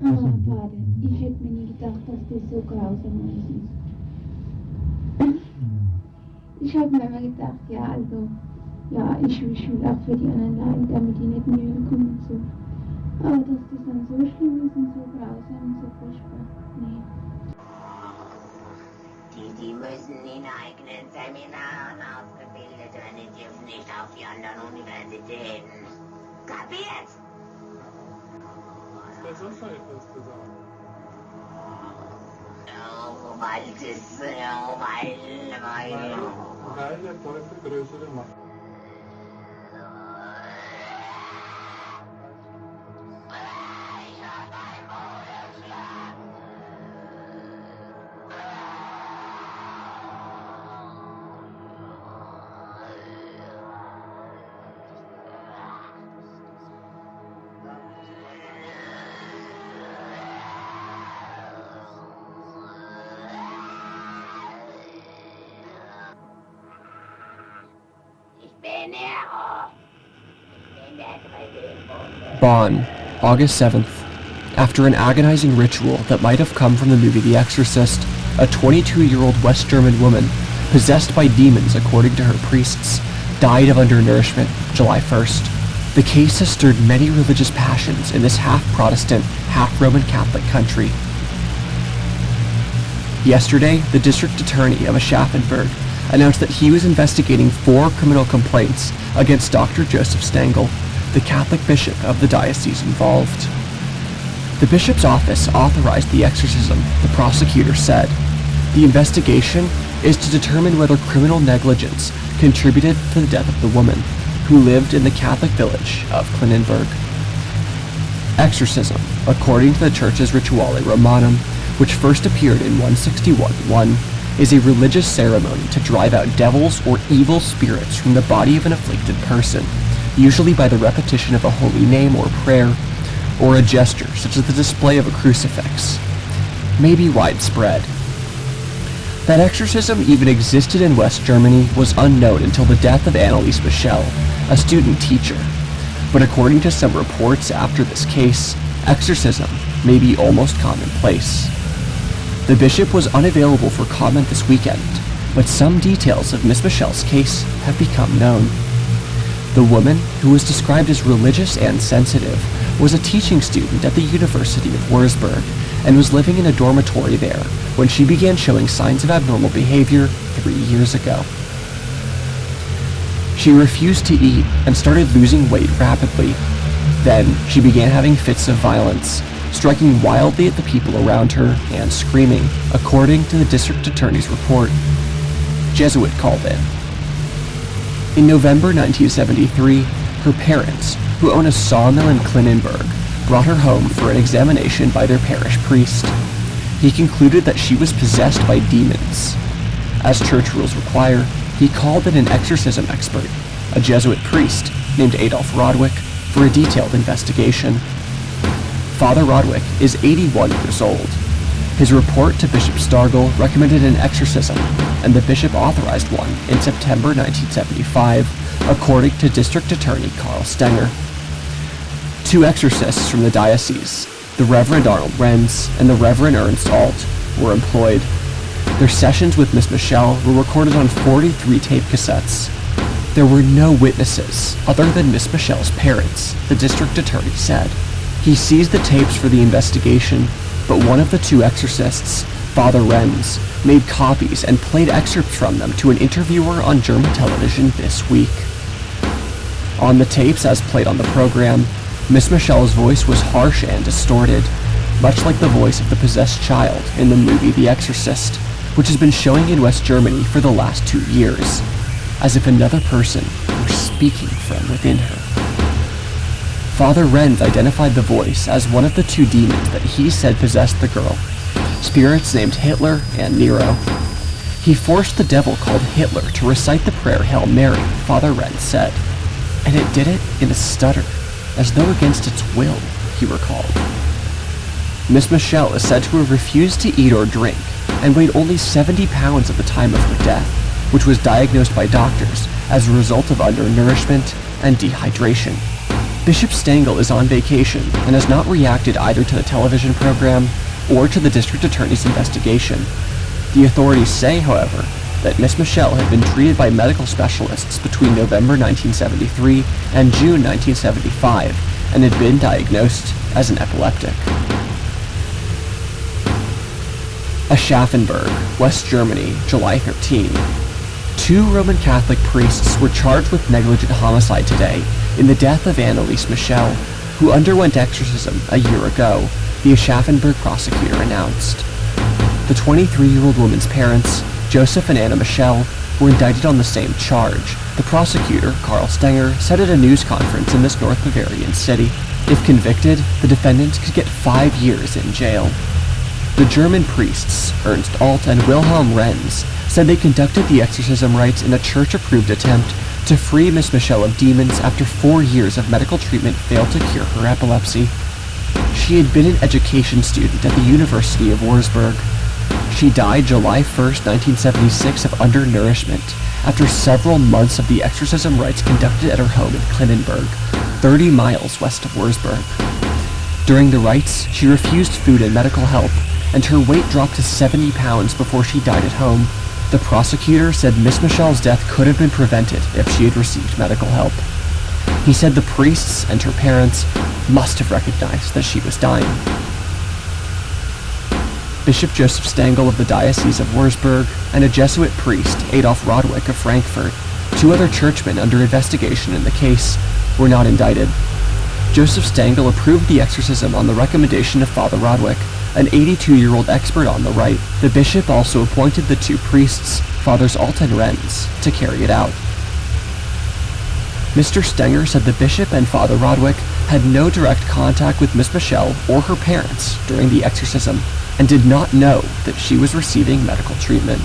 Vater, ich hätte mir nie gedacht, dass das so grausam ist. Ich habe mir immer gedacht, ja, also, ja, ich will auch für die anderen leiden, damit die nicht näher kommen und so. Aber dass das dann so schlimm ist und so grausam und so furchtbar, nee. Die müssen in eigenen Seminaren ausgebildet werden, die dürfen nicht auf die anderen Universitäten. Kapiert? Wer sonst noch etwas gesagt? Weil der Teufel größere Macht. Bonn, August 7th. After an agonizing ritual that might have come from the movie The Exorcist, a 22-year-old West German woman, possessed by demons according to her priests, died of undernourishment July 1st. The case has stirred many religious passions in this half-Protestant, half-Roman Catholic country. Yesterday, the district attorney of Aschaffenburg announced that he was investigating 4 criminal complaints against Dr. Joseph Stangl, the Catholic bishop of the diocese involved. The bishop's office authorized the exorcism, the prosecutor said. The investigation is to determine whether criminal negligence contributed to the death of the woman, who lived in the Catholic village of Klinenberg. Exorcism, according to the church's Rituale Romanum, which first appeared in 161-1, is a religious ceremony to drive out devils or evil spirits from the body of an afflicted person, usually by the repetition of a holy name or prayer, or a gesture such as the display of a crucifix. May be widespread. That exorcism even existed in West Germany was unknown until the death of Anneliese Michel, a student teacher. But according to some reports after this case, exorcism may be almost commonplace. The bishop was unavailable for comment this weekend, but some details of Miss Michel's case have become known. The woman, who was described as religious and sensitive, was a teaching student at the University of Würzburg and was living in a dormitory there when she began showing signs of abnormal behavior 3 years ago. She refused to eat and started losing weight rapidly. Then she began having fits of violence, striking wildly at the people around her and screaming, according to the district attorney's report. Jesuit called in. In November 1973, her parents, who own a sawmill in Klinenberg, brought her home for an examination by their parish priest. He concluded that she was possessed by demons. As church rules require, he called in an exorcism expert, a Jesuit priest named Adolf Rodwick, for a detailed investigation. Father Rodwick is 81 years old. His report to Bishop Stargel recommended an exorcism, and the bishop authorized one in September 1975, according to District Attorney Karl Stenger. 2 exorcists from the diocese, the Reverend Arnold Renz and the Reverend Ernst Alt, were employed. Their sessions with Miss Michel were recorded on 43 tape cassettes. There were no witnesses other than Miss Michel's parents, the district attorney said. He seized the tapes for the investigation, but one of the 2 exorcists, Father Renz, made copies and played excerpts from them to an interviewer on German television this week. On the tapes, as played on the program, Miss Michel's voice was harsh and distorted, much like the voice of the possessed child in the movie The Exorcist, which has been showing in West Germany for the last 2 years, as if another person were speaking from within her. Father Renz identified the voice as one of the 2 demons that he said possessed the girl, spirits named Hitler and Nero. He forced the devil called Hitler to recite the prayer Hail Mary, Father Renz said, and it did it in a stutter, as though against its will, he recalled. Miss Michel is said to have refused to eat or drink and weighed only 70 pounds at the time of her death, which was diagnosed by doctors as a result of undernourishment and dehydration. Bishop Stengel is on vacation and has not reacted either to the television program or to the district attorney's investigation. The authorities say, however, that Miss Michelle had been treated by medical specialists between November 1973 and June 1975 and had been diagnosed as an epileptic. Aschaffenburg, West Germany, July 13. 2 Roman Catholic priests were charged with negligent homicide today in the death of Anneliese Michel, who underwent exorcism a year ago, the Aschaffenburg prosecutor announced. The 23-year-old woman's parents, Joseph and Anna Michel, were indicted on the same charge. The prosecutor, Karl Stenger, said at a news conference in this North Bavarian city, if convicted, the defendants could get 5 years in jail. The German priests, Ernst Alt and Wilhelm Renz, said they conducted the exorcism rites in a church-approved attempt to free Miss Michelle of demons after 4 years of medical treatment failed to cure her epilepsy. She had been an education student at the University of Wurzburg. She died July 1st, 1976 of undernourishment after several months of the exorcism rites conducted at her home in Klinenberg, 30 miles west of Wurzburg. During the rites, she refused food and medical help, and her weight dropped to 70 pounds before she died at home. The prosecutor said Miss Michelle's death could have been prevented if she had received medical help. He said the priests and her parents must have recognized that she was dying. Bishop Joseph Stengel of the Diocese of Wurzburg and a Jesuit priest, Adolf Rodwick of Frankfurt, 2 other churchmen under investigation in the case, were not indicted. Joseph Stengel approved the exorcism on the recommendation of Father Rodwick, an 82-year-old expert on the rite. The bishop also appointed the 2 priests, Fathers Alt and Renz, to carry it out. Mr. Stenger said the bishop and Father Rodwick had no direct contact with Miss Michelle or her parents during the exorcism and did not know that she was receiving medical treatment.